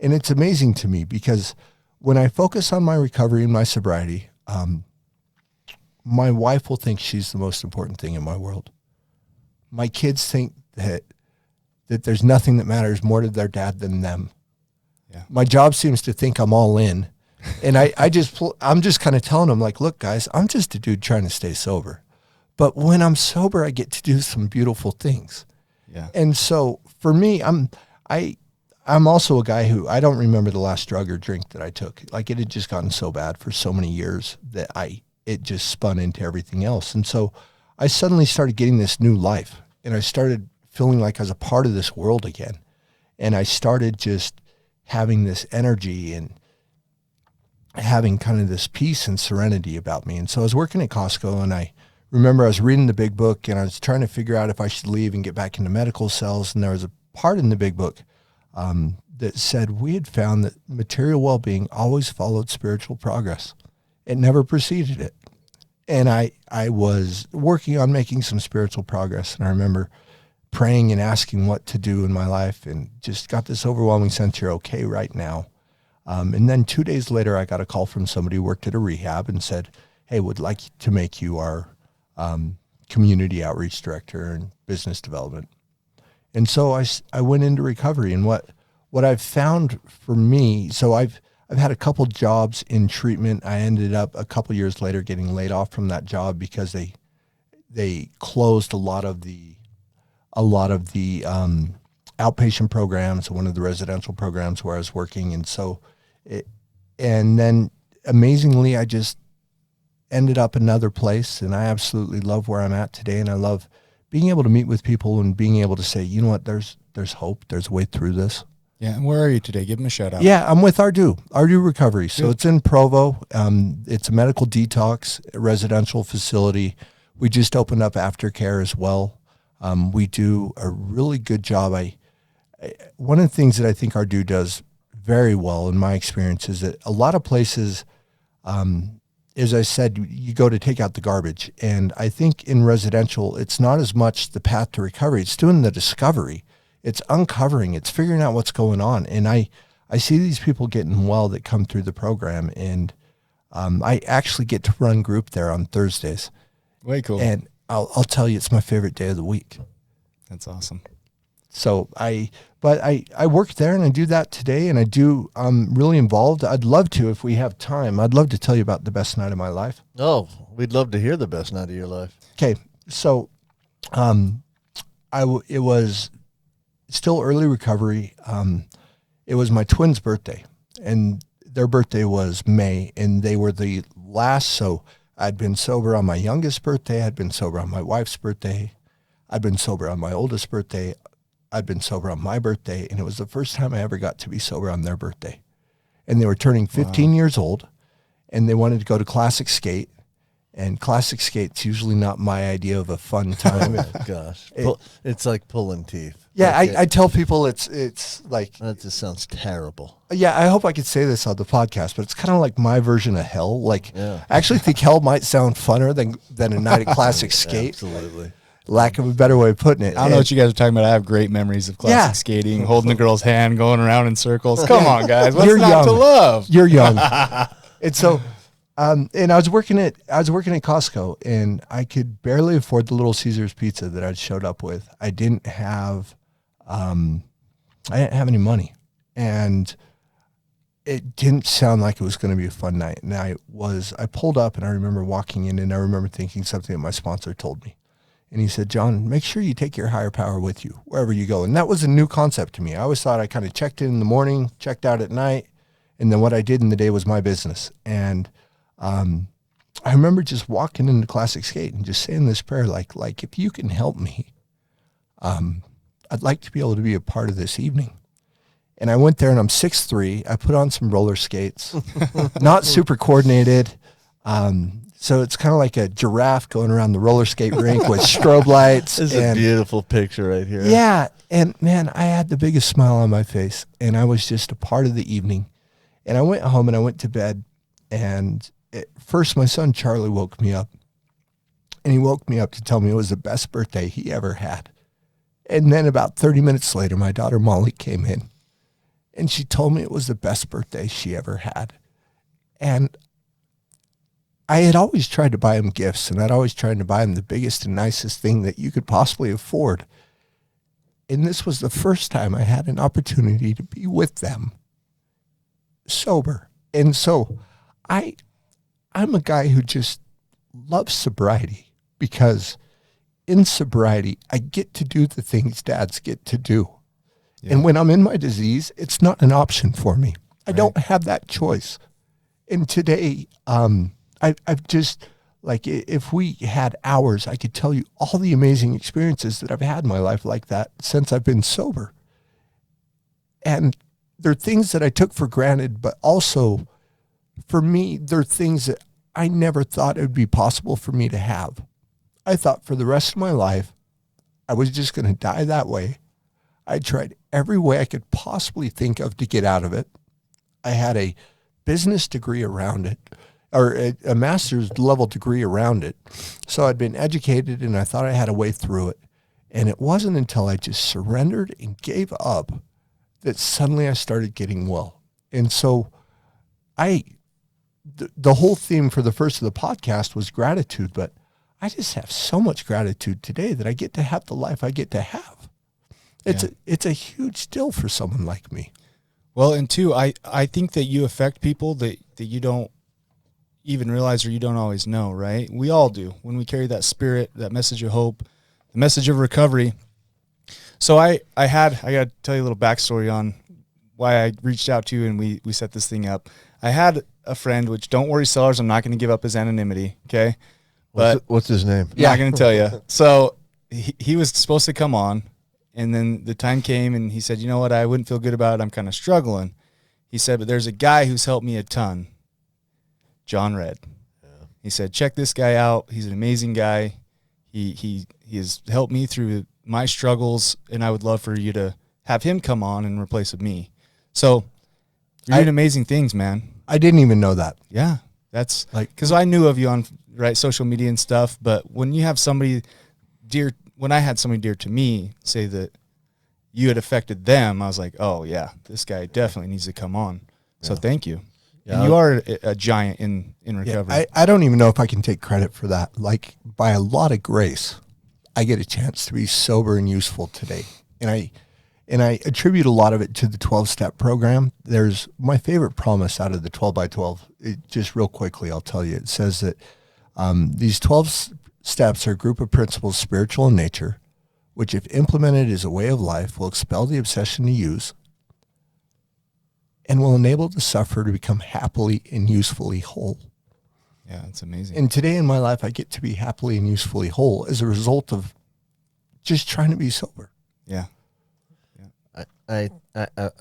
S4: And it's amazing to me because when I focus on my recovery and my sobriety, my wife will think she's the most important thing in my world. My kids think that there's nothing that matters more to their dad than them.
S1: Yeah.
S4: My job seems to think I'm all in. And I'm just kind of telling them, like, look, guys, I'm just a dude trying to stay sober. But when I'm sober, I get to do some beautiful things.
S1: Yeah.
S4: And so for me, I'm also a guy who I don't remember the last drug or drink that I took. Like, it had just gotten so bad for so many years that it just spun into everything else. And so I suddenly started getting this new life, and I started feeling like I was a part of this world again. And I started just having this energy and having kind of this peace and serenity about me. And so I was working at Costco, and I remember I was reading the big book, and I was trying to figure out if I should leave and get back into medical cells. And there was a part in the big book that said we had found that material well-being always followed spiritual progress. It never preceded it. And I was working on making some spiritual progress. And I remember praying and asking what to do in my life, and just got this overwhelming sense you're okay right now. And then 2 days later, I got a call from somebody who worked at a rehab and said, hey, would like to make you our community outreach director and business development. And so I went into recovery, and what I've found for me, so I've had a couple jobs in treatment. I ended up a couple years later getting laid off from that job because they closed a lot of the outpatient programs, one of the residential programs where I was working. And so and then amazingly, I just ended up another place, and I absolutely love where I'm at today. And I love being able to meet with people and being able to say, you know what, there's hope. There's a way through this.
S1: Yeah. And where are you today? Give him a shout out.
S4: Yeah, I'm with Ardu Recovery. So it's in Provo. It's a medical detox residential facility. We just opened up aftercare as well. We do a really good job. One of the things that I think Ardu does very well, in my experience, is that a lot of places, as I said, you go to take out the garbage. And I think in residential, it's not as much the path to recovery. It's doing the discovery. It's uncovering. It's figuring out what's going on. And I see these people getting well that come through the program. And I actually get to run group there on Thursdays.
S1: Way cool.
S4: And I'll tell you, it's my favorite day of the week.
S1: That's awesome.
S4: So I work there, and I do that today, and I'm really involved. I'd love to, if we have time, I'd love to tell you about the best night of my life.
S2: Oh, we'd love to hear the best night of your life.
S4: Okay. So, it was still early recovery. It was my twins' birthday, and their birthday was May, and they were the last. So I'd been sober on my youngest birthday. I'd been sober on my wife's birthday. I'd been sober on my oldest birthday. I'd been sober on my birthday, and it was the first time I ever got to be sober on their birthday. And they were turning 15 years old, and they wanted to go to Classic Skate. And Classic Skate's usually not my idea of a fun time.
S2: Gosh, it's like pulling teeth.
S4: Yeah,
S2: Like
S4: I tell people it's like,
S2: that just sounds terrible.
S4: yeah, I hope I could say this on the podcast, but it's kind of like my version of hell. Like,
S2: Yeah.
S4: I actually think hell might sound funner than a night at Classic Skate.
S2: Absolutely.
S4: Lack of a better way of putting it.
S1: I don't know what you guys are talking about. I have great memories of classic
S4: Yeah.
S1: skating, holding the girl's hand, going around in circles. Come on, guys. What's
S4: You're
S1: not to
S4: young.
S1: love?
S4: You're young. And so, and I was working at Costco, and I could barely afford the Little Caesars pizza that I'd showed up with. I didn't have any money, and it didn't sound like it was going to be a fun night. And I pulled up and I remember walking in and I remember thinking something that my sponsor told me. And he said, John, make sure you take your higher power with you wherever you go. And that was a new concept to me. I always thought I kind of checked in the morning, checked out at night, and then what I did in the day was my business. And I remember just walking into Classic Skate and just saying this prayer, like if you can help me, I'd like to be able to be a part of this evening. And I went there and I'm 6'3". I put on some roller skates, not super coordinated. So it's kind of like a giraffe going around the roller skate rink with strobe lights.
S2: This is a beautiful picture right here.
S4: Yeah. And man, I had the biggest smile on my face and I was just a part of the evening. And I went home and I went to bed. And first my son Charlie woke me up. And he woke me up to tell me it was the best birthday he ever had. And then about 30 minutes later, my daughter Molly came in. And she told me it was the best birthday she ever had. And I had always tried to buy him gifts, and I'd always tried to buy him the biggest and nicest thing that you could possibly afford. And this was the first time I had an opportunity to be with them sober. And so I'm a guy who just loves sobriety because in sobriety, I get to do the things dads get to do. Yeah. And when I'm in my disease, it's not an option for me. I don't have that choice. And today, I've just, like, if we had hours, I could tell you all the amazing experiences that I've had in my life like that since I've been sober. And they're things that I took for granted, but also, for me, they're things that I never thought it would be possible for me to have. I thought for the rest of my life, I was just going to die that way. I tried every way I could possibly think of to get out of it. I had a business degree around it, or a master's level degree around it. So I'd been educated and I thought I had a way through it. And it wasn't until I just surrendered and gave up that suddenly I started getting well. And so the whole theme for the first of the podcast was gratitude, but I just have so much gratitude today that I get to have the life I get to have. It's a huge deal for someone like me.
S1: Well, and two, I think that you affect people that you don't even realize or you don't always know, right? We all do when we carry that spirit, that message of hope, the message of recovery. So I got to tell you a little backstory on why I reached out to you and we set this thing up. I had a friend, which don't worry, sellers, I'm not going to give up his anonymity, okay? But
S2: what's his name?
S1: Yeah, I'm not going to tell you. So he was supposed to come on. And then the time came and he said, you know what, I wouldn't feel good about it. I'm kind of struggling. He said, but there's a guy who's helped me a ton, John Red. Yeah. He said, check this guy out. He's an amazing guy. He has helped me through my struggles, and I would love for you to have him come on and replace me. So you're doing amazing things, man.
S4: I didn't even know that.
S1: Yeah. That's like, because I knew of you on social media and stuff, but when you have somebody dear, when I had somebody dear to me say that you had affected them, I was like, oh yeah, this guy definitely needs to come on. So thank you. Yeah. And you are a giant in recovery.
S4: Yeah, I don't even know if I can take credit for that. Like, by a lot of grace, I get a chance to be sober and useful today. And I attribute a lot of it to the 12-step program. There's my favorite promise out of the 12 by 12. Just real quickly, I'll tell you. It says that these 12 steps are a group of principles, spiritual in nature, which if implemented as a way of life will expel the obsession to use and will enable the sufferer to become happily and usefully whole.
S1: Yeah, it's amazing.
S4: And today in my life, I get to be happily and usefully whole as a result of just trying to be sober.
S1: Yeah.
S2: I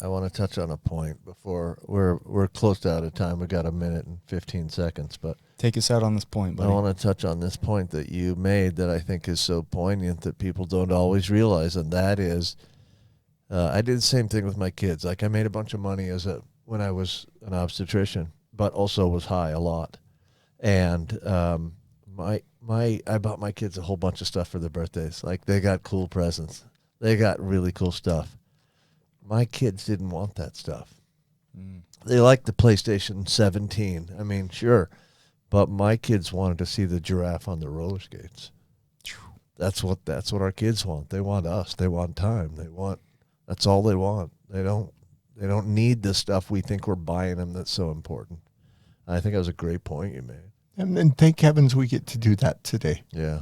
S2: want to touch on a point before we're close to out of time. We got a minute and 15 seconds, but
S1: take us out on this point, buddy.
S2: I want to touch on this point that you made that I think is so poignant that people don't always realize, and that is, I did the same thing with my kids. Like, I made a bunch of money when I was an obstetrician, but also was high a lot, and I bought my kids a whole bunch of stuff for their birthdays. Like, they got cool presents, they got really cool stuff. My kids didn't want that stuff. They liked the PlayStation 17. I mean, sure. But my kids wanted to see the giraffe on the roller skates. That's what our kids want. They want us. They want time. That's all they want. They They don't need the stuff we think we're buying them that's so important. I think that was a great point you made.
S4: And thank heavens we get to do that today.
S2: Yeah.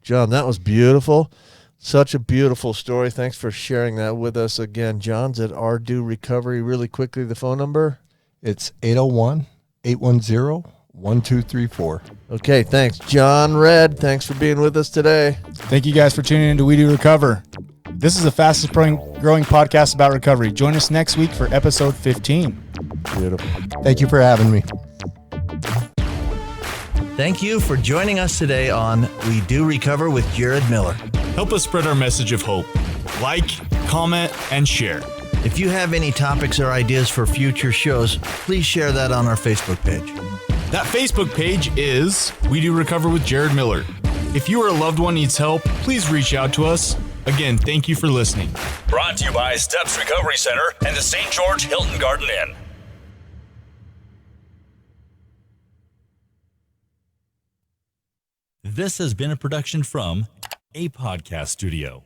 S2: John, that was beautiful. Such a beautiful story. Thanks for sharing that with us again. John's at Ardu Recovery. Really quickly, the phone number?
S4: It's 801-810-1234.
S2: Okay, thanks. John Red, thanks for being with us today.
S1: Thank you guys for tuning in to We Do Recover. This is the fastest growing podcast about recovery. Join us next week for episode 15.
S2: Beautiful.
S4: Thank you for having me.
S2: Thank you for joining us today on We Do Recover with Jared Miller.
S3: Help us spread our message of hope. Like, comment, and share.
S2: If you have any topics or ideas for future shows, please share that on our Facebook page.
S3: That Facebook page is We Do Recover with Jared Miller. If you or a loved one needs help, please reach out to us. Again, thank you for listening. Brought to you by Steps Recovery Center and the St. George Hilton Garden Inn. This has been a production from A Podcast Studio.